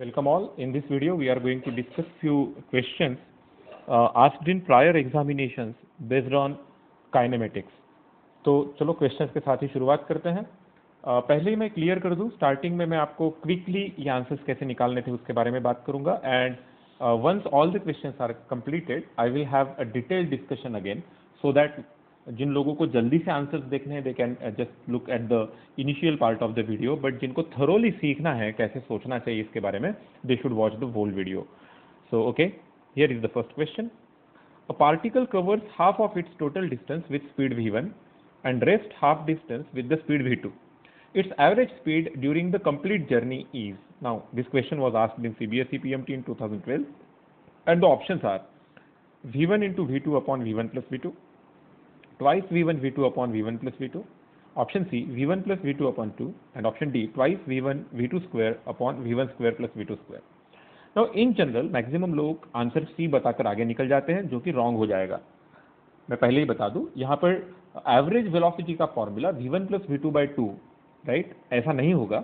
Welcome all. In this video, we are going to discuss few questions asked in prior examinations based on kinematics. तो चलो questions के साथ ही शुरुआत करते हैं। पहले ही मैं क्लियर कर दूं, स्टार्टिंग में मैं आपको क्विकली ये आंसर्स कैसे निकालने थे उसके बारे में बात करूंगा and once all the questions are completed I will have a detailed discussion again so that जिन लोगों को जल्दी से आंसर्स देखने हैं they can just look at the initial part of the video, but जिनको थरोली सीखना है कैसे सोचना चाहिए इसके बारे में they should watch the whole video. So okay, here is the first question. A particle covers half of its total distance with speed v1 and rest half distance with the speed v2. Its average speed during the complete journey is. Now, this question was asked in CBSE PMT in 2012 and the options are v1 into v2 upon v1 plus v2, twice v1 v2 upon v1 plus v2, option C v1 plus v2 upon 2 and option D twice v1 v2 square upon v1 square plus v2 square. Now in general maximum लोग answer C बताकर आगे निकल जाते हैं जो कि wrong हो जाएगा। मैं पहले ही बता दूं, यहाँ पर एवरेज वेलोसिटी का formula v1 plus V two by 2, right, ऐसा नहीं होगा।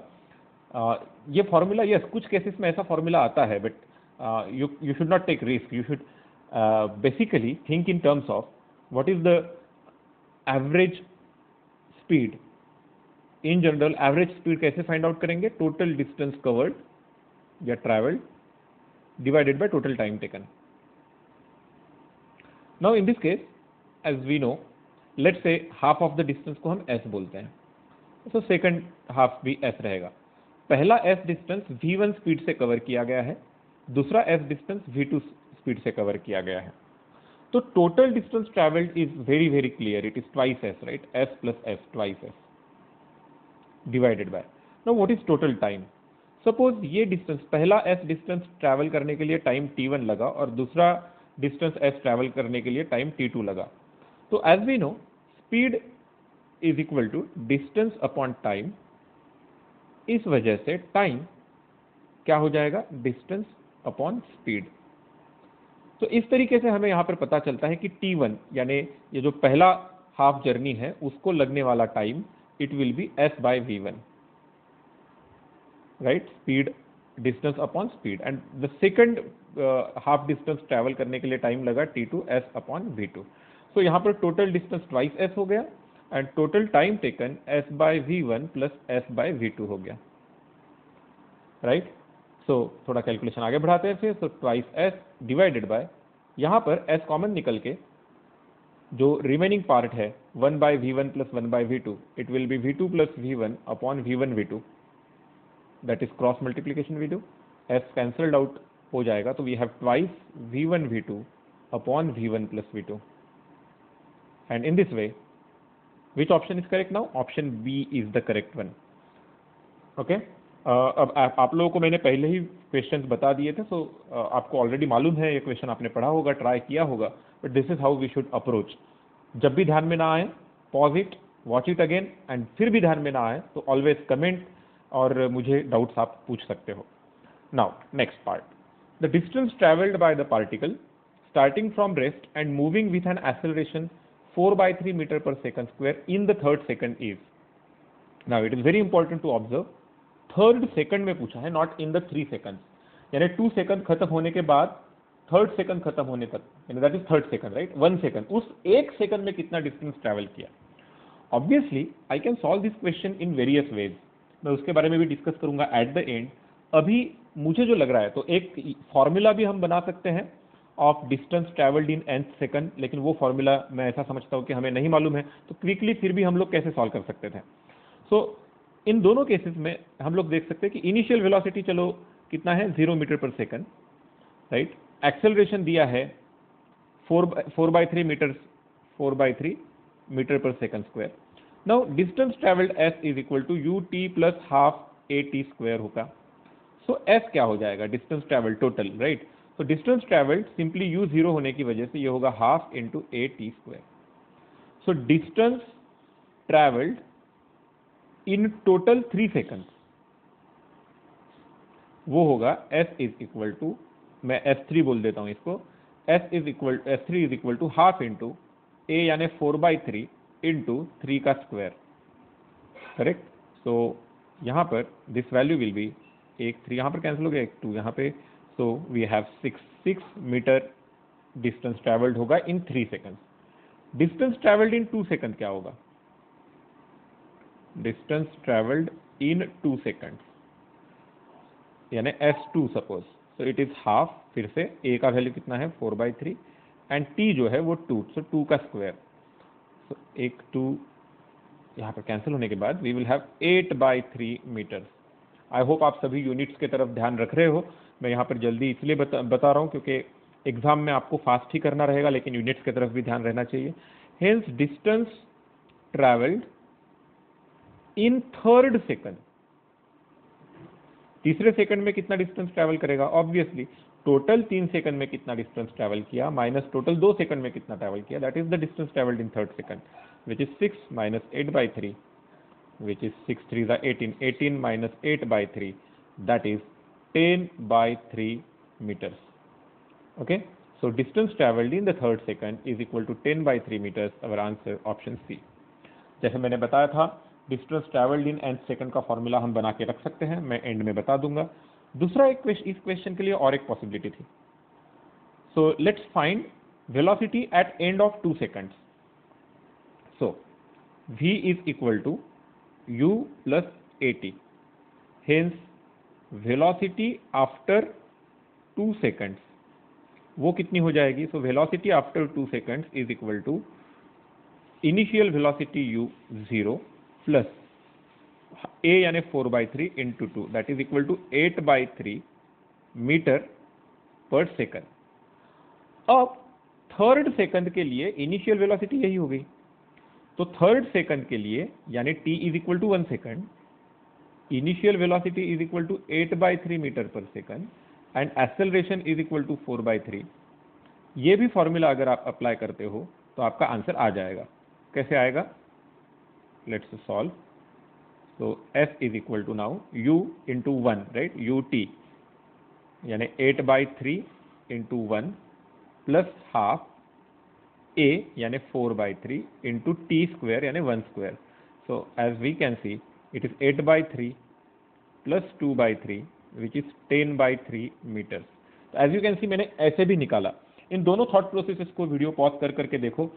ये फॉर्मूला यस कुछ केसेस में ऐसा फॉर्मूला आता है, but you should not take risk. You should basically think in terms of what is the average speed. In general average speed कैसे फाइंड आउट करेंगे? टोटल डिस्टेंस कवर्ड या travelled divided by total time taken. Now in this case, as we know, let's say half of the distance को हम s बोलते हैं, so second half भी s रहेगा। पहला s डिस्टेंस v1 स्पीड से cover किया गया है, दूसरा s डिस्टेंस v2 स्पीड से कवर किया गया है। तो total distance travelled is very very clear, it is twice s, right, s plus s, twice s divided by. Now what is total time? Suppose ये डिस्टेंस, पहला s distance travel करने के लिए टाइम t1 लगा और दूसरा distance s travel करने के लिए टाइम t2 लगा। तो as we know speed is equal to distance upon time, इस वजह से टाइम क्या हो जाएगा? Distance upon speed. तो इस तरीके से हमें यहां पर पता चलता है कि t1 यानी ये जो पहला हाफ जर्नी है उसको लगने वाला time it will be s by v1, right, speed distance upon speed, and the second half distance travel करने के लिए टाइम लगा t2 s अपॉन v2। सो यहाँ पर टोटल डिस्टेंस ट्वाइस s हो गया and total time taken s by v1 plus s by v2 हो गया, राइट। सो थोड़ा कैलकुलेशन आगे बढ़ाते हैं फिर। So twice s divided by, यहाँ पर s कॉमन निकल के जो रिमेनिंग पार्ट है 1 by v1 plus 1 by v2, it will be v2 plus v1 upon v1 v2, that is cross multiplication we do, s cancelled out हो जाएगा, तो we have twice v1 v2 upon v1 plus v2, and in this way which option is correct now? Option B is the correct one. Okay, अब आप लोगों को मैंने पहले ही questions बता दिए थे, सो आपको ऑलरेडी मालूम है, ये क्वेश्चन आपने पढ़ा होगा, ट्राई किया होगा, but this is how we should approach. जब भी ध्यान में ना आए pause it, watch it again, and फिर भी ध्यान में ना आए तो ऑलवेज कमेंट और मुझे डाउट्स आप पूछ सकते हो। Now next part, the distance travelled by the particle starting from rest and moving with an acceleration 4/3 metre per second square in the third second is. Now it is very important to observe, third second में पूछा है, not in the 3 second, यानी 2 second खत्म होने के बाद third second खत्म होने तक, यानी that is third second, right, 1 second, उस 1 सेकंड में कितना डिस्टेंस ट्रैवल किया। Obviously I can solve this question in various ways, मैं उसके बारे में भी डिस्कस करूंगा एट द एंड। अभी मुझे जो लग रहा है, तो एक फॉर्मूला भी हम बना सकते हैं of distance travelled in nth second, लेकिन वो फॉर्मूला मैं ऐसा समझता हूं कि हमें नहीं मालूम है, तो क्विकली फिर भी हम लोग कैसे सॉल्व कर सकते थे। सो इन दोनों केसेस में हम लोग देख सकते हैं कि इनिशियल वेलोसिटी चलो कितना है, 0 metre per second, right, acceleration दिया है 4/3 metre per second square. Now distance traveled s is equal to ut plus half at square होगा। So s क्या हो जाएगा? Distance travelled total, right. तो डिस्टेंस ट्रैवल्ड सिंपली u 0 होने की वजह से ये होगा half into at square. So distance travelled in total 3 second वो होगा s इज इक्वल टू, मैं s3 बोल देता हूं इसको, s3 is equal to half into a यानी 4/3 इंटू 3 का स्क्वायर, करेक्ट। सो यहाँ पर दिस वैल्यू विल बी एक 3 यहाँ पर कैंसिल हो गया, एक 2 यहाँ पे, so we have 6 metre distance travelled होगा इन 3 सेकंड। डिस्टेंस ट्रेवल्ड इन 2 सेकंड क्या होगा? डिस्टेंस ट्रेवल्ड इन 2 सेकंड यानी S2 suppose, so it is half, फिर से a का वैल्यू कितना है 4/3 एंड t जो है वो 2, सो 2 का स्क्वायर, सो एक 2 यहाँ पर कैंसिल होने के बाद we will have 8/3 metre. I hope आप सभी यूनिट्स की तरफ ध्यान रख रहे हो। मैं यहाँ पर जल्दी इसलिए बता रहा हूँ क्योंकि एग्जाम में आपको फास्ट ही करना रहेगा, लेकिन यूनिट्स की तरफ भी ध्यान रहना चाहिए। हेंस डिस्टेंस ट्रेवल्ड इन 3rd सेकंड, तीसरे सेकंड में कितना डिस्टेंस ट्रैवल करेगा? ऑब्वियसली टोटल 3 सेकंड में कितना डिस्टेंस ट्रैवल किया माइनस टोटल 2 सेकंड में कितना ट्रैवल किया, that is the distance travelled in 3rd second, which is 6 minus 8/3, which is 6 3s are 18, 18 minus 8/3, that is 10/3 meters. Okay, so distance traveled in the 3rd second is equal to 10/3 meters. Our answer option C. जैसे मैंने बताया था distance travelled in nth second का formula हम बना के रख सकते हैं, मैं एंड में बता दूंगा। दूसरा एक इस क्वेश्चन के लिए और एक पॉसिबिलिटी थी। So let's find velocity at end of 2 seconds. So v is equal to u plus at, hence velocity after 2 seconds वो कितनी हो जाएगी? So velocity after 2 seconds is equal to initial velocity u 0 plus a यानी 4/3 into 2, that is equal to 8/3 metre per second. अब 3rd second के लिए initial velocity यही हो गई, तो 3rd सेकंड के लिए यानी t is equal to 1 second, initial velocity is equal to 8/3 metre per second and acceleration is equal to 4/3। ये भी फॉर्मूला अगर आप अप्लाई करते हो तो आपका आंसर आ जाएगा। कैसे आएगा? Let's solve. So s is equal to now u into 1, right, ut यानी 8/3 इंटू 1 प्लस हाफ a यानी 4/3 इंटू t स्क्वायर यानी 1 square. So as we can see it is 8/3 plus 2/3 which is 10/3 metre. तो as you can see मैंने ऐसे भी निकाला। इन दोनों थॉट प्रोसेसेस को वीडियो पॉज कर करके देखो।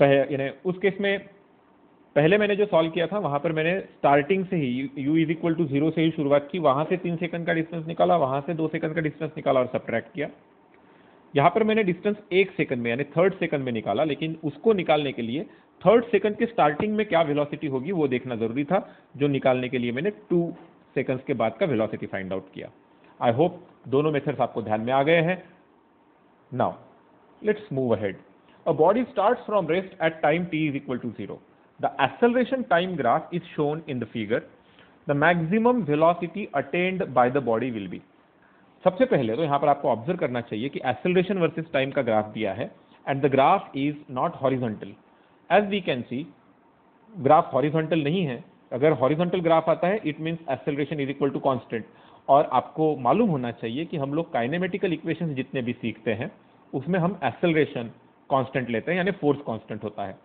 यानी उस केस में पहले मैंने जो सॉल्व किया था वहां पर मैंने स्टार्टिंग से ही u इज इक्वल टू 0 से ही शुरुआत की, वहां से 3 सेकंड का डिस्टेंस निकाला, वहां से 2 सेकंड का डिस्टेंस निकाला और सब्ट्रैक्ट किया। यहाँ पर मैंने डिस्टेंस 1 सेकंड में यानी 3rd सेकंड में निकाला, लेकिन उसको निकालने के लिए 3rd सेकंड के स्टार्टिंग में क्या वेलोसिटी होगी वो देखना जरूरी था, जो निकालने के लिए मैंने 2 सेकंड्स के बाद का वेलोसिटी फाइंड आउट किया। आई होप दोनों मेथड्स आपको ध्यान में आ गए हैं। Now let's move ahead. A body starts from rest at time t is equal to 0. The acceleration time graph is shown in the figure. The maximum velocity attained by the body will be. सबसे पहले तो यहाँ पर आपको observe करना चाहिए कि acceleration versus time का ग्राफ दिया है and the graph is not horizontal. As we can see graph horizontal नहीं है। अगर हॉरिजॉन्टल ग्राफ आता है it means acceleration is equal to constant. और आपको मालूम होना चाहिए कि हम लोग काइनेमेटिकल इक्वेशंस जितने भी सीखते हैं उसमें हम एक्सेलरेशन कांस्टेंट लेते हैं यानी फोर्स कांस्टेंट होता है।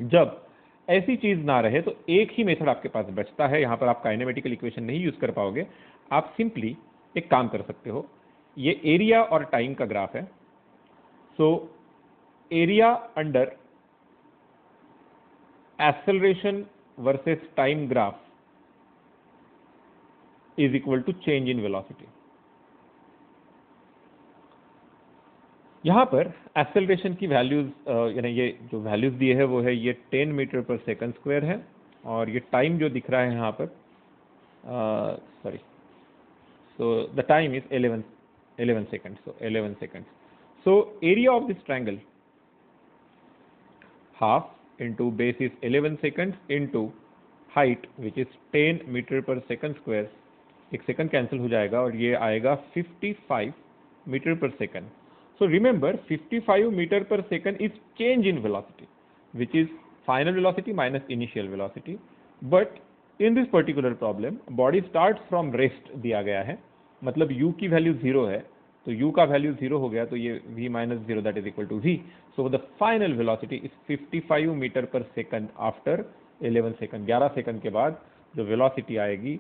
जब ऐसी चीज ना रहे तो एक ही मेथड आपके पास बचता है। यहां पर आप काइनेमेटिकल इक्वेशन नहीं यूज कर पाओगे, आप सिंपली एक काम कर सकते हो। ये एरिया और टाइम का ग्राफ है। So area under acceleration versus time graph is equal to change in velocity. यहां पर एक्सेलरेशन की वैल्यूज यानी ये जो वैल्यूज दिए है वो है ये 10 मीटर पर सेकंड स्क्वायर है, और ये टाइम जो दिख रहा है यहाँ पर sorry, so the time is 11 second, so 11 second. So area of this triangle half into base is 11 second into height which is 10 metre per second square. एक सेकंड कैंसिल हो जाएगा और ये आएगा 55 metre per second. So remember 55 meter per second is change in velocity, which is final velocity minus initial velocity. But in this particular problem, body starts from rest दिया गया है, मतलब u की वैल्यू 0 है, तो u का value 0 हो गया तो ये v minus 0 that is equal to v. So the final velocity is 55 meter per second after 11 second. 11 second के बाद जो वेलोसिटी आएगी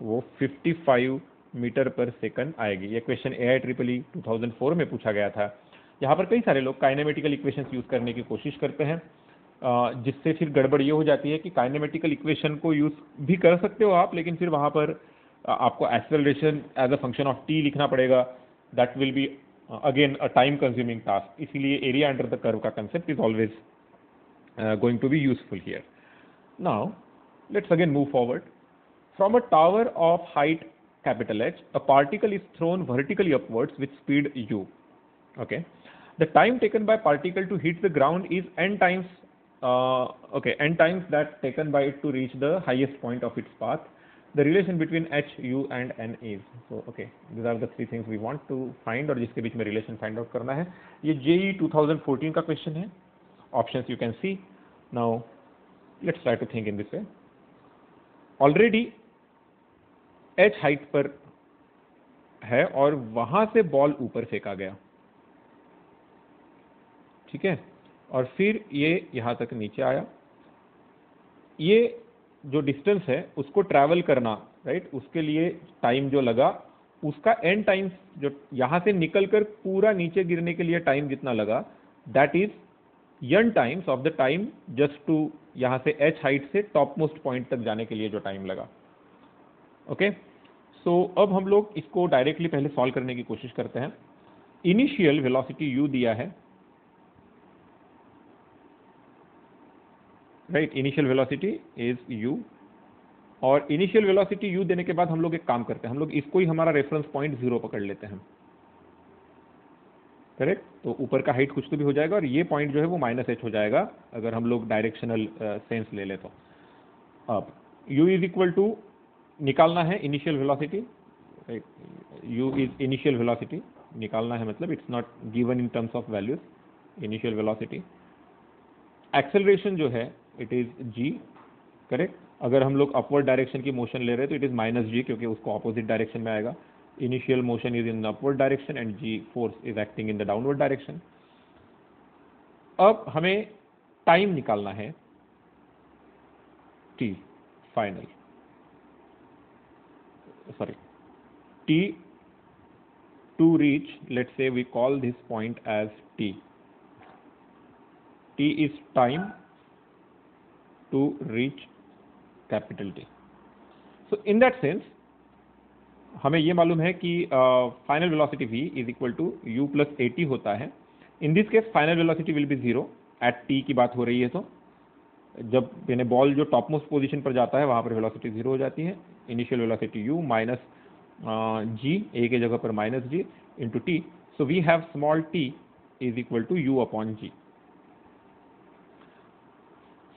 वो 55 मीटर पर सेकंड आएगी। ये क्वेश्चन AIEEE 2004 में पूछा गया था। यहाँ पर कई सारे लोग काइनेमेटिकल इक्वेशंस यूज़ करने की कोशिश करते हैं, जिससे फिर गड़बड़ ये हो जाती है कि काइनेमेटिकल इक्वेशन को यूज़ भी कर सकते हो आप, लेकिन फिर वहाँ पर आपको acceleration as a function of t लिखना पड़ेगा। That will be again a time consuming task. इसीलिए एरिया अंडर द कर्व का concept is always going to be useful here. Now, let's again move forward. From a tower of height capital H, a particle is thrown vertically upwards with speed u. Okay. The time taken by particle to hit the ground is n times n times that taken by it to reach the highest point of its path. The relation between h, u and n is. So, okay, these are the three things we want to find, और जिसके बीच में relation find out करना है। ये JEE 2014 का question है। Options you can see. Now let's try to think in this way. Already h height पर है और वहां से बॉल ऊपर फेंका गया, ठीक है, और फिर ये यहां तक नीचे आया। ये जो डिस्टेंस है उसको ट्रैवल करना, राइट, उसके लिए टाइम जो लगा उसका n टाइम्स जो यहां से निकलकर पूरा नीचे गिरने के लिए टाइम जितना लगा, that is n times of the time just to यहां से h हाइट से टॉप मोस्ट पॉइंट तक जाने के लिए जो टाइम लगा। ओके, सो अब हम लोग इसको डायरेक्टली पहले सॉल्व करने की कोशिश करते हैं। इनिशियल वेलोसिटी u दिया है, right, initial velocity is u, और इनिशियल वेलोसिटी u देने के बाद हम लोग एक काम करते हैं, हम लोग इसको ही हमारा रेफरेंस पॉइंट 0 पकड़ लेते हैं, करेक्ट। तो ऊपर का हाइट कुछ तो भी हो जाएगा और ये पॉइंट जो है वो -h हो जाएगा अगर हम लोग डायरेक्शनल सेंस ले ले तो। अब u इज इक्वल टू निकालना है initial velocity, right, u is initial velocity निकालना है, मतलब it's not given in terms of values, initial velocity. Acceleration जो है इट इज g, करेक्ट। अगर हम लोग अपवर्ड डायरेक्शन की मोशन ले रहे हैं तो इट इज -g, क्योंकि उसको ऑपोजिट डायरेक्शन में आएगा। Initial motion is in upward direction and g force is acting in the downward direction. अब हमें टाइम निकालना है t final, sorry, t to reach, let's say we call this point as t. t is time to reach capital T. So in that sense हमें ये मालूम है कि final velocity v is equal to u plus at होता है। In this case final velocity will be 0 at t की बात हो रही है, तो जब यानी बॉल जो टॉप मोस्ट पोजीशन पर जाता है वहां पर वेलोसिटी 0 हो जाती है। Initial velocity u minus g, a के जगह पर -g into t, so we have small t is equal to u upon g।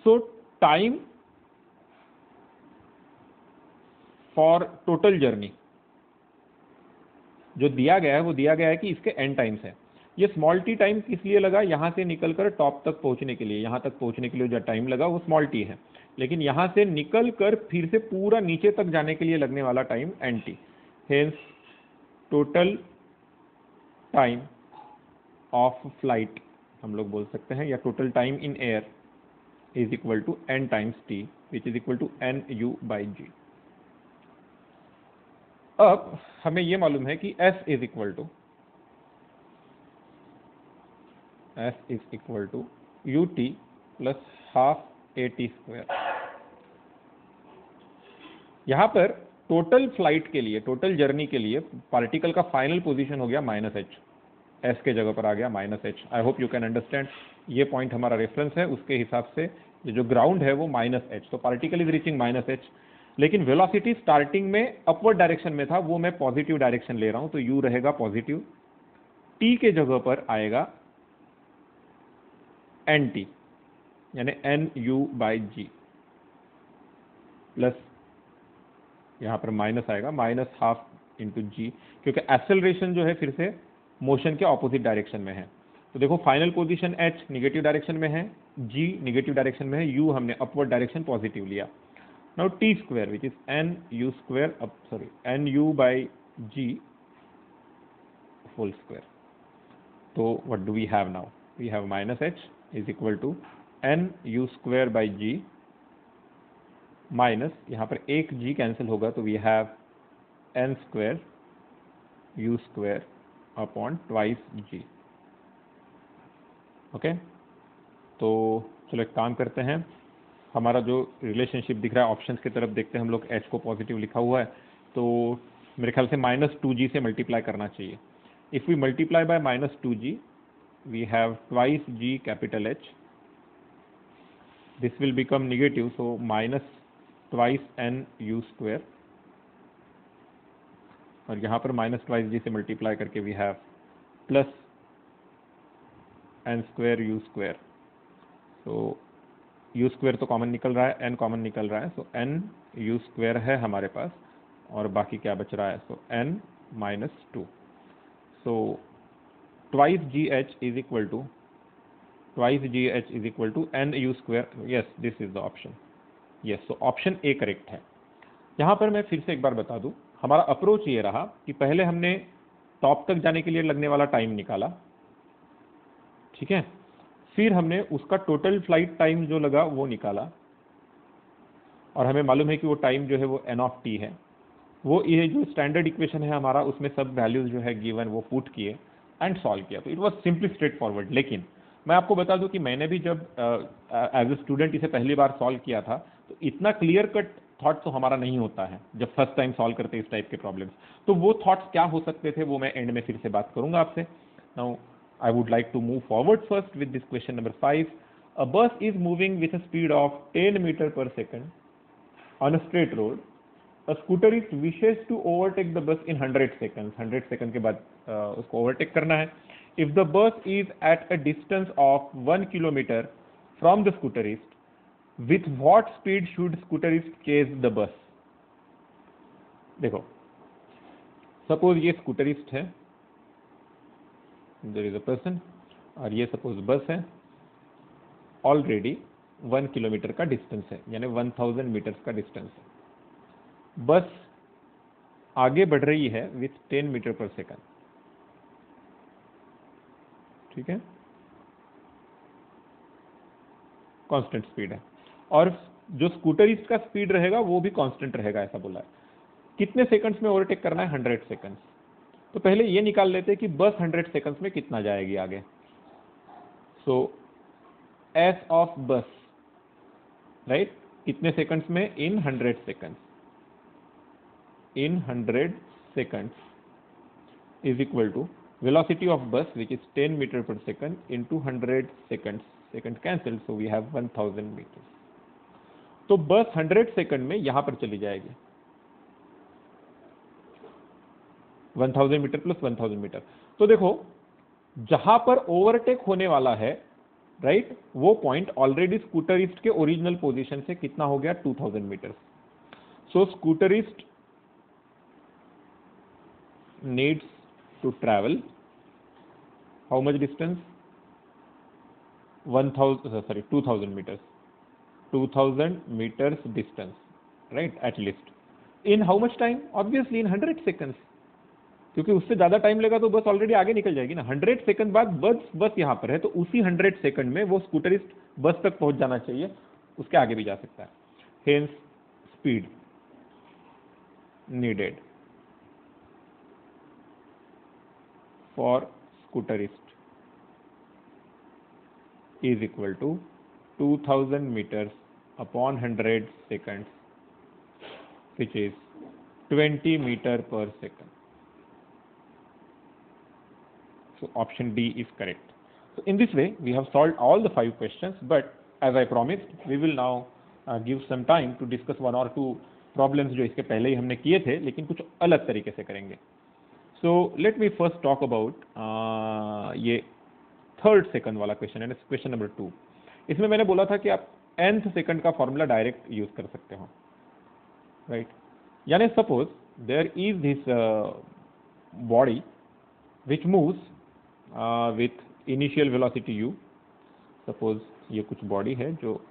So time for total journey जो दिया गया है वो दिया गया है कि इसके n टाइम्स है। ये स्मॉल t टाइम किस लिए लगा, यहां से निकलकर टॉप तक पहुंचने के लिए, यहां तक पहुंचने के लिए जो टाइम लगा वो स्मॉल t है, लेकिन यहां से निकलकर फिर से पूरा नीचे तक जाने के लिए लगने वाला time nt। Hence total time of flight हम लोग बोल सकते हैं, या total time in air is equal to n times t which is equal to nu by g। अब हमें यह मालूम है कि s is equal to ut plus half at square. यहां पर टोटल फ्लाइट के लिए, टोटल जर्नी के लिए पार्टिकल का फाइनल पोजीशन हो गया -h, s के जगह पर आ गया -h। I hope you can understand, ये पॉइंट हमारा रेफरेंस है, उसके हिसाब से ये जो ग्राउंड है वो -h, तो पार्टिकल इज रीचिंग -h, लेकिन वेलोसिटी स्टार्टिंग में अपवर्ड डायरेक्शन में था, वो मैं पॉजिटिव डायरेक्शन ले रहा हूं, तो u रहेगा पॉजिटिव, t के जगह पर आएगा nt यानी nu बाई g, प्लस यहां पर माइनस आएगा -हाफ इंटू g, क्योंकि एक्सेलरेशन जो है फिर से मोशन के ऑपोजिट डायरेक्शन में है। तो देखो final position h negative direction में है, g निगेटिव डायरेक्शन में है, u हमने अपवर्ड डायरेक्शन पॉजिटिव लिया। Now t square which is nu square nu by g whole square. So what do we have now? We have -h is equal to nu square by g minus यहाँ पर एक g cancel होगा तो we have n square u square upon twice g। Okay, तो चलो एक काम करते हैं, हमारा जो रिलेशनशिप दिख रहा है ऑप्शंस की तरफ देखते हैं हम लोग। h को पॉजिटिव लिखा हुआ है तो मेरे ख्याल से -2g से मल्टीप्लाई करना चाहिए। If we multiply by -2g we have twice g capital H, this will become negative, so minus twice n u square, और यहाँ पर -2g से मल्टीप्लाई करके we have plus n square u square. तो u square तो common निकल रहा है, n कॉमन निकल रहा है, सो n u स्क्वायर है हमारे पास, और बाकी क्या बच रहा है, so n minus 2। So twice g H is equal to n u square. Yes, this is the option. Yes, so option A correct है। यहाँ पर मैं फिर से एक बार बता दूं, हमारा अप्रोच ये रहा कि पहले हमने टॉप तक जाने के लिए लगने वाला टाइम निकाला, ठीक है, फिर हमने उसका टोटल फ्लाइट टाइम जो लगा वो निकाला, और हमें मालूम है कि वो टाइम जो है वो n ऑफ t है। वो ये जो स्टैंडर्ड इक्वेशन है हमारा, उसमें सब वैल्यूज जो है गिवन वो पुट किए एंड सॉल्व किया, तो it was simply straight forward. लेकिन मैं आपको बता दूं कि मैंने भी जब एज ए स्टूडेंट इसे पहली बार सॉल्व किया था तो इतना क्लियर कट थॉट तो हमारा नहीं होता है जब फर्स्ट टाइम सॉल्व करते हैं इस टाइप के प्रॉब्लम्स। तो वो थॉट्स क्या हो सकते थे वो मैं एंड में फिर से बात करूंगा आपसे। Now I would like to move forward first with this question number 5। A bus is moving with a speed of 10 metre per second on a straight road. A scooterist wishes to overtake the bus in 100 seconds. 100 second के बाद उसको overtake करना है। If the bus is at a distance of 1 kilometer from the scooterist, with what speed should scooterist chase the bus? देखो, suppose ये स्कूटरिस्ट है, there is a person, और ये सपोज बस है, ऑलरेडी 1 किलोमीटर का डिस्टेंस है, यानी 1000 मीटर्स का डिस्टेंस है। बस आगे बढ़ रही है विथ 10 मीटर पर सेकंड, ठीक है, कांस्टेंट स्पीड है, और जो स्कूटरिस्ट का स्पीड रहेगा वो भी कांस्टेंट रहेगा, ऐसा बोला है। कितने सेकंड्स में ओवरटेक करना है? 100 सेकंड्स। तो पहले ये निकाल लेते हैं कि बस 100 सेकंड्स में कितना जाएगी आगे। सो एस ऑफ बस, राइट, कितने सेकंड्स में? इन 100 seconds, in 100 seconds is equal to velocity of bus which is 10 meter per second into 100 seconds, second cancelled, so we have 1000 meters। तो बस 100 सेकंड में यहां पर चली जाएगी, 1000 मीटर प्लस 1000 मीटर। तो देखो जहां पर ओवरटेक होने वाला है, राइट, वो पॉइंट ऑलरेडी स्कूटरिस्ट के ओरिजिनल पोजीशन से कितना हो गया? 2000 मीटर। So scooterist needs to travel how much distance? 2000 meters, 2000 meters distance, right, at least in how much time? Obviously in 100 seconds, क्योंकि उससे ज्यादा टाइम लेगा तो बस ऑलरेडी आगे निकल जाएगी ना। 100 सेकंड बाद बस यहां पर है, तो उसी 100 सेकंड में वो स्कूटरिस्ट बस तक पहुंच जाना चाहिए, उसके आगे भी जा सकता है। Hence speed needed for scooterist is equal to 2000 meters upon 100 seconds, which is 20 meter per second. So option D is correct. So in this way we have solved all the 5 questions, but as I promised we will now give some time to discuss one or two problems जो इसके पहले ही हमने किए थे लेकिन कुछ अलग तरीके से करेंगे। So let me first talk about ये थर्ड सेकंड वाला क्वेश्चन है, क्वेश्चन नंबर 2। इसमें मैंने बोला था कि आप nth सेकंड का फॉर्मूला डायरेक्ट यूज कर सकते हो, राइट। यानी suppose there is this body which moves with initial velocity u। Suppose ये कुछ बॉडी है जो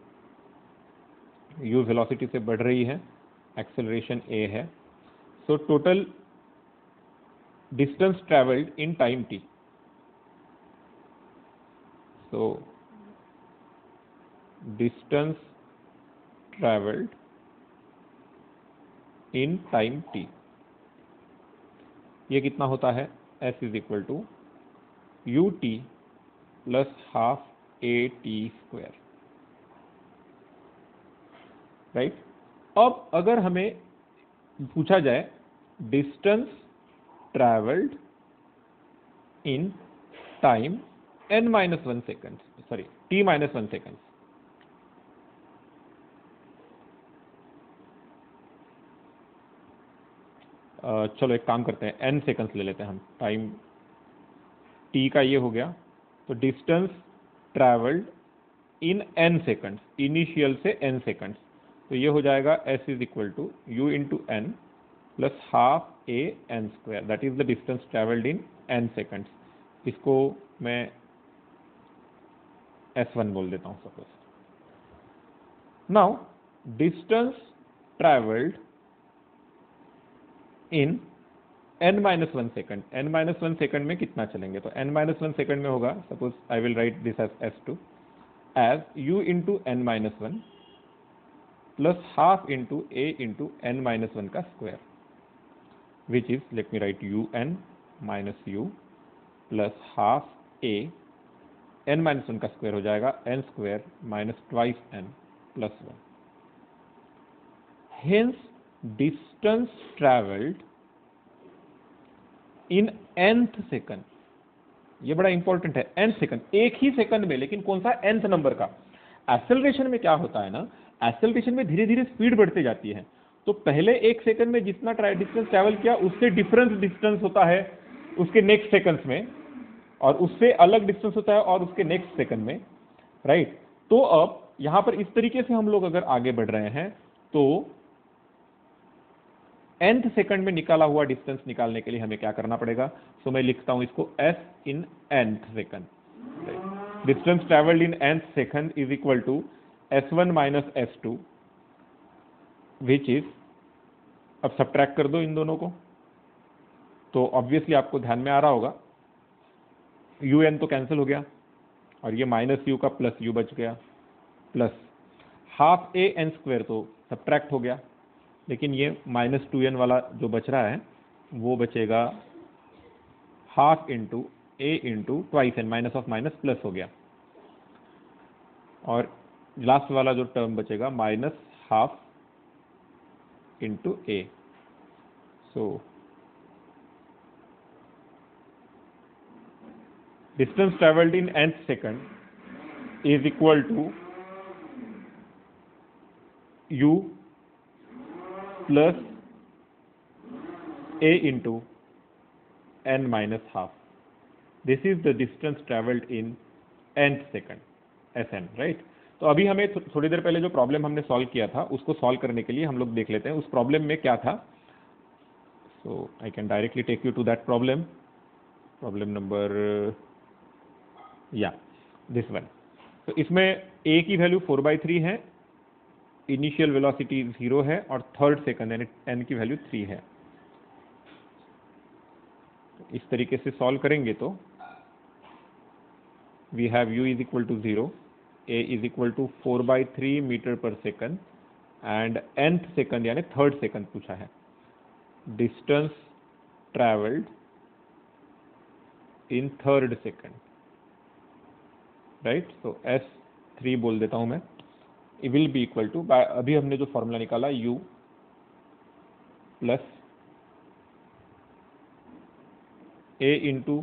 u वेलोसिटी से बढ़ रही है, एक्सेलरेशन a है। So total distance traveled in time t, so distance traveled in time t। ये कितना होता है, s is equal to u t plus half a t square, right. अब अगर हमें पूछा जाए distance travelled in time n-1 second, sorry t-1 second, चलो एक काम करते हैं, n सेकेंड्स ले लेते हैं हम। टाइम t का ये हो गया, तो distance travelled in n seconds, initial से n सेकेंड्स, तो ये हो जाएगा s is equal to u into n plus half a n square, that is the distance travelled in n seconds. इसको मैं s1 बोल देता हूं suppose. Now distance travelled in n-1 second, n-1 second में कितना चलेंगे, तो n-1 सेकेंड में होगा, suppose I will write this as s2 as u into n-1 plus half into a into n-1 का square, which is, let me right un minus u plus half a, n-1 का square हो जाएगा n square minus twice n plus 1। Hence distance travelled in nth second, ये बड़ा important है, nth second, एक ही second में, लेकिन कौन सा, nth नंबर का। एक्सेलरेशन में क्या होता है ना, एक्सेलरेशन में धीरे धीरे स्पीड बढ़ती जाती है, तो पहले एक सेकंड में जितना डिस्टेंस ट्रैवल किया उससे डिफरेंस डिस्टेंस होता है उसके नेक्स्ट सेकंड्स में, और उससे अलग डिस्टेंस होता है और उसके नेक्स्ट सेकंड में, राइट। तो अब यहां पर इस तरीके से हम लोग अगर आगे बढ़ रहे हैं तो nth सेकंड में निकाला हुआ डिस्टेंस निकालने के लिए हमें क्या करना पड़ेगा, सो मैं लिखता हूं इसको s in nth second, distance travelled in nth second is equal to s1 minus s2, which is, अब सब्ट्रैक्ट कर दो इन दोनों को, तो ऑब्वियसली आपको ध्यान में आ रहा होगा un तो कैंसिल हो गया और ये माइनस u का प्लस u बच गया, plus half a n square तो सब्ट्रैक्ट हो गया, लेकिन ये माइनस 2n वाला जो बच रहा है वो बचेगा half into a into twice n, minus of minus plus हो गया, और लास्ट वाला जो टर्म बचेगा minus half into a. So distance travelled in nth second is equal to u plus a into n minus half, this is the distance travelled in nth second, Sn, right. तो अभी हमें थोड़ी देर पहले जो problem हमने solve किया था उसको सॉल्व करने के लिए हम लोग देख लेते हैं उस प्रॉब्लम में क्या था। So I can directly take you to that problem, problem number, या दिस वन। तो इसमें a की वैल्यू 4/3 है, इनिशियल वेलोसिटी 0 है, और थर्ड सेकंड यानी n की वैल्यू 3 है। तो इस तरीके से सॉल्व करेंगे तो we have u is equal to 0, a is equal to 4/3 metre per second, and nth second यानी थर्ड सेकंड पूछा है, distance travelled in third second, right. तो s3 बोल देता हूं मैं, it will be equal to, अभी हमने जो फॉर्मूला निकाला u plus a into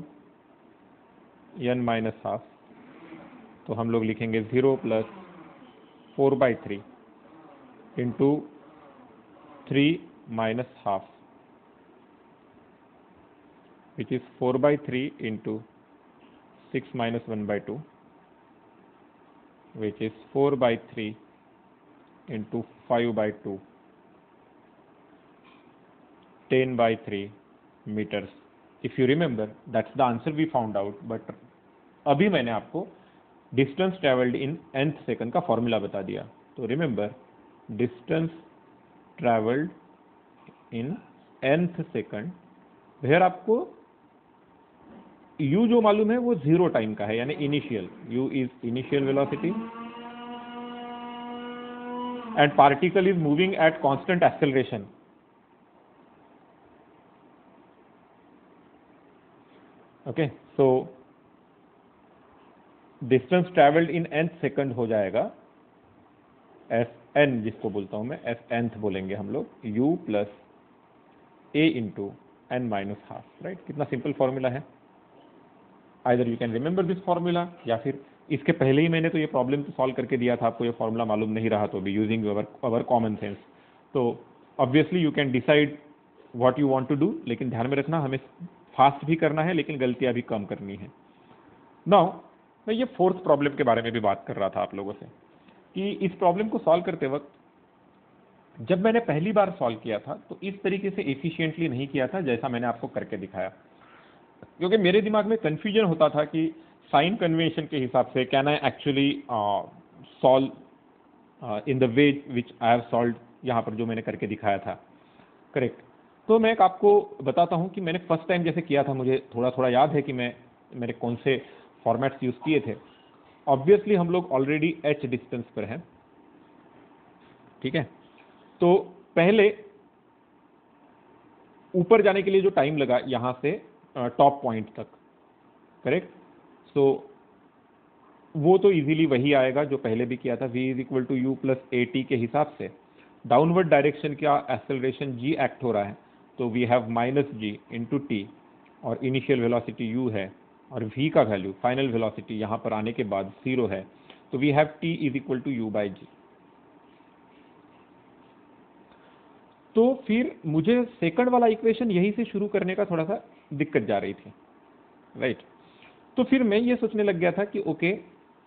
n minus half, तो हम लोग लिखेंगे 0 plus 4/3 into 3 minus half, which is 4/3 into 6 minus 1/2, which is 4/3 into 5/2, 10/3 meters. If you remember, that's the answer we found out. But अभी मैंने आपको distance traveled in nth second का formula बता दिया। तो remember, distance traveled in nth second, where आपको u जो मालूम है वो 0 टाइम का है, यानी initial, u is initial velocity and particle is moving at constant acceleration, okay, so distance travelled in nth second हो जाएगा एस एन, जिसको बोलता हूं मैं एस nth बोलेंगे हम लोग, u plus a into n minus half, right. कितना सिंपल फॉर्मूला है। Either you can remember this formula, या फिर इसके पहले ही मैंने तो ये प्रॉब्लम तो सॉल्व करके दिया था, आपको ये फॉर्मूला मालूम नहीं रहा तो भी यूजिंग अवर कॉमन सेंस, तो obviously you can decide what you want to do, लेकिन ध्यान में रखना हमें फास्ट भी करना है लेकिन गलतियां भी कम करनी है। नाउ मैं ये फोर्थ प्रॉब्लम के बारे में भी बात कर रहा था आप लोगों से कि इस प्रॉब्लम को सॉल्व करते वक्त जब मैंने पहली बार सॉल्व किया था तो इस तरीके से एफिशिएंटली नहीं किया था जैसा मैंने आपको करके दिखाया, क्योंकि मेरे दिमाग में कंफ्यूजन होता था कि साइन कन्वेंशन के हिसाब से can I actually solve in the way which I have solve, यहाँ पर जो मैंने करके दिखाया था, करेक्ट। तो मैं एक आपको बताता हूँ कि मैंने फर्स्ट टाइम जैसे किया था, मुझे थोड़ा थोड़ा याद है कि मेरे कौन से फॉर्मेट्स यूज़ किए थे। ऑब्वियसली हम लोग ऑलरेडी एच डिस्टेंस पर हैं, ठीक है। तो पहले ऊपर जाने के लिए जो टाइम लगा यहां से टॉप पॉइंट तक, करेक्ट, सो वो तो इजीली वही आएगा जो पहले भी किया था, v is equal to u plus a t के हिसाब से। डाउनवर्ड डायरेक्शन का एक्सेलरेशन g एक्ट हो रहा है, तो we have minus g into t, और इनिशियल वेलोसिटी u है, और v का वैल्यू फाइनल वेलोसिटी यहां पर आने के बाद 0 है, तो we have t is equal to u by g. तो फिर मुझे सेकंड वाला इक्वेशन यहीं से शुरू करने का थोड़ा सा दिक्कत जा रही थी, राइट। तो फिर मैं ये सोचने लग गया था कि ओके,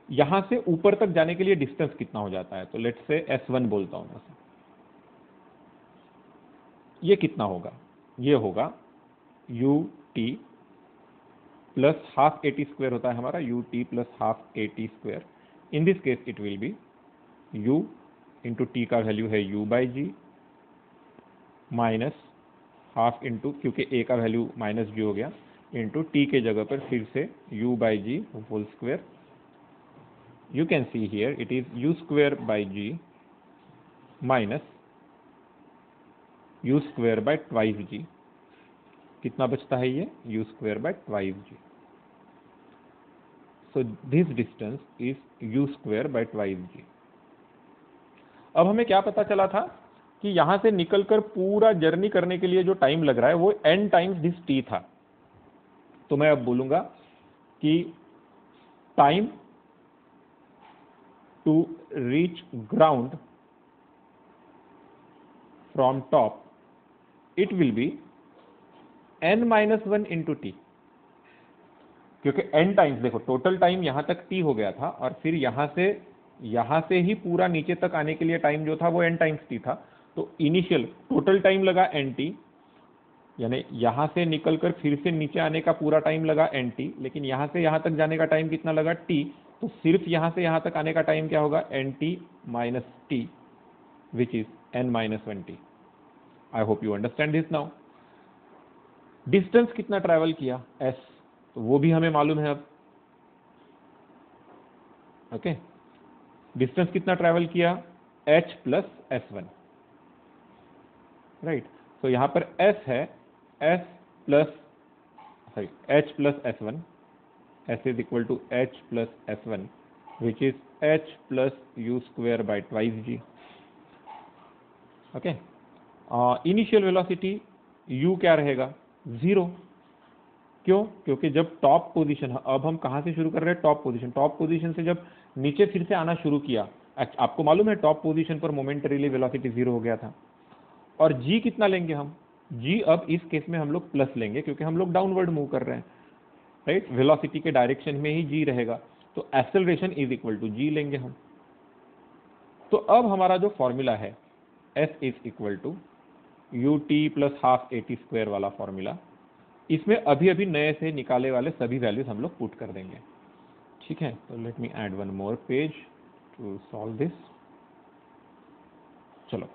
यहां से ऊपर तक जाने के लिए डिस्टेंस कितना हो जाता है, तो लेट्स से S1 बोलता हूं मैं, ये कितना होगा, ये होगा u t plus half a t square होता है हमारा, u t plus half a t square. In this case it will be u into t का वैल्यू है u by g minus half into, क्योंकि ए का value minus जी हो गया, into T के जगह पर फिर से u by g whole square. You can see here it is u square by g minus u square by twice g. कितना बचता है ये, u square by twice g. So this distance is u square by twice g. अब हमें क्या पता चला था कि यहां से निकलकर पूरा जर्नी करने के लिए जो टाइम लग रहा है वो n टाइम्स दिस t था। तो मैं अब बोलूंगा कि time to reach ground from top it will be n minus one into t, क्योंकि n टाइम्स, देखो टोटल टाइम यहां तक t हो गया था, और फिर यहां से ही पूरा नीचे तक आने के लिए टाइम जो था वो n टाइम्स t था। तो इनिशियल टोटल टाइम लगा nt, यानी यहां से निकलकर फिर से नीचे आने का पूरा टाइम लगा nt, लेकिन यहां से यहां तक जाने का टाइम कितना लगा t, तो सिर्फ यहां से यहां तक आने का टाइम क्या होगा, nt minus t, which is n minus one t. I hope you understand this now. Distance कितना ट्रैवल किया s, तो वो भी हमें मालूम है अब, ओके। डिस्टेंस कितना ट्रैवल किया, h प्लस s1, राइट। तो यहां पर s है s plus h plus s1, s is equal to h plus s1 which is h plus u square by twice g, okay. Initial velocity u क्या रहेगा, 0। क्यों, क्योंकि जब टॉप पोजीशन, अब हम कहां से शुरू कर रहे हैं, टॉप पोजीशन से जब नीचे फिर से आना शुरू किया, आपको मालूम है टॉप पोजीशन पर मोमेंटरीली वेलोसिटी 0 हो गया था। और g कितना लेंगे हम, g अब इस केस में हम लोग प्लस लेंगे क्योंकि हम लोग डाउनवर्ड मूव कर रहे हैं, राइट। वेलोसिटी के डायरेक्शन में ही g रहेगा, तो acceleration is equal to g लेंगे हम। तो अब हमारा जो फॉर्मूला है s is equal to u t plus half a t square वाला फॉर्मूला, इसमें अभी अभी नए से निकाले वाले सभी वैल्यूज हम लोग पुट कर देंगे, ठीक है। तो let me add one more page to solve this. चलो,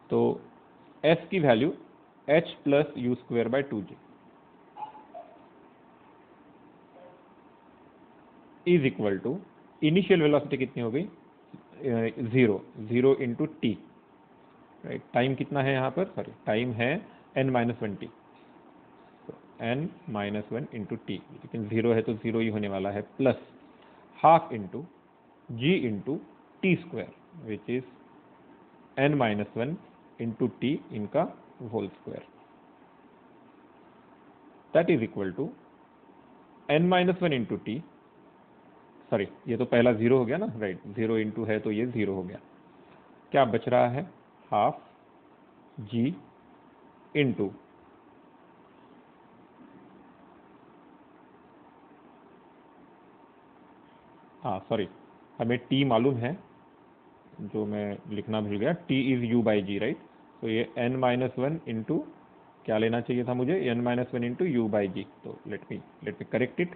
तो s की value h plus u square by two g is equal to, initial velocity कितनी हो गई, 0 इंटू टी, राइट। टाइम कितना है यहाँ पर, सॉरी टाइम है n minus one t, n minus 1 into t, लेकिन 0 है तो 0 ही होने वाला है, plus half into g into t square which is n minus 1 into t इनका whole square, that is equal to n minus 1 into t, sorry ये तो पहला 0 हो गया ना, राइट, 0 इंटू है तो ये 0 हो गया, क्या बच रहा है, हाफ g इंटू सॉरी हमें t मालूम है, जो मैं लिखना भूल गया, t is u by g, right, तो ये n माइनस 1 इंटू क्या लेना चाहिए था मुझे, n minus 1 into u by g, तो let me correct it,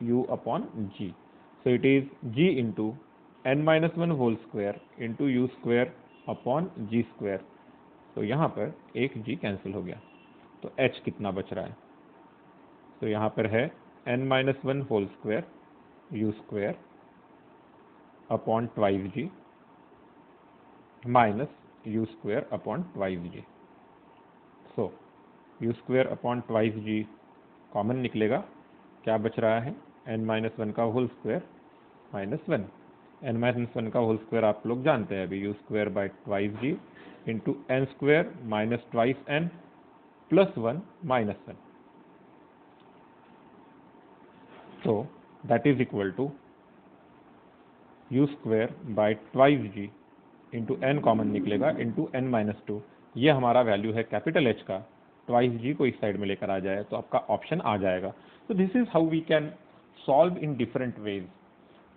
u upon g, so it is g into n minus 1 whole square into u square upon g square, तो यहाँ पर एक g कैंसिल हो गया, तो h कितना बच रहा है, तो यहाँ पर है n minus 1 whole square u square upon twice g minus u square upon twice g, so u square upon twice g common निकलेगा, क्या बच रहा है, n माइनस 1 का whole square minus 1, n minus 1 का होल स्क्वायर आप लोग जानते हैं अभी, u square by twice g into n square minus twice n plus 1 minus 1, तो that is equal to you square by twice g into n common निकलेगा into n minus 2, ये हमारा वैल्यू है कैपिटल एच का, ट्वाइस जी को इस side में लेकर आ जाए तो आपका ऑप्शन आ जाएगा। तो this is how we can solve in different ways.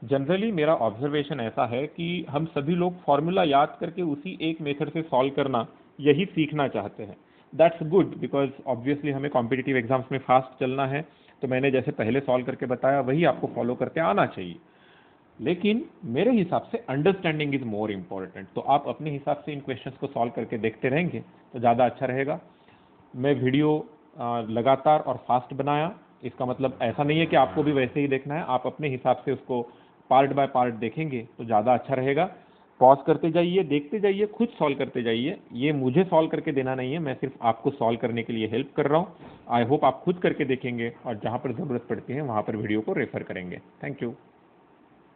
Generally मेरा ऑब्जर्वेशन ऐसा है कि हम सभी लोग फॉर्मूला याद करके उसी एक मेथड से सॉल्व करना यही सीखना चाहते हैं। दैट्स गुड बिकॉज ऑब्वियसली हमें कॉम्पिटिटिव एग्जाम्स में फास्ट चलना है, तो मैंने जैसे पहले सॉल्व करके बताया वही आपको फॉलो करके आना चाहिए, लेकिन मेरे हिसाब से अंडरस्टैंडिंग इज मोर इम्पॉर्टेंट। तो आप अपने हिसाब से इन क्वेश्चंस को सॉल्व करके देखते रहेंगे तो ज़्यादा अच्छा रहेगा। मैं वीडियो लगातार और फास्ट बनाया, इसका मतलब ऐसा नहीं है कि आपको भी वैसे ही देखना है, आप अपने हिसाब से उसको पार्ट बाय पार्ट देखेंगे तो ज़्यादा अच्छा रहेगा। पॉज करते जाइए, देखते जाइए, खुद सॉल्व करते जाइए, ये मुझे सॉल्व करके देना नहीं है, मैं सिर्फ आपको सॉल्व करने के लिए हेल्प कर रहा हूँ। आई होप आप खुद करके देखेंगे और जहाँ पर ज़रूरत पड़ती है वहाँ पर वीडियो को रेफर करेंगे। Thank you.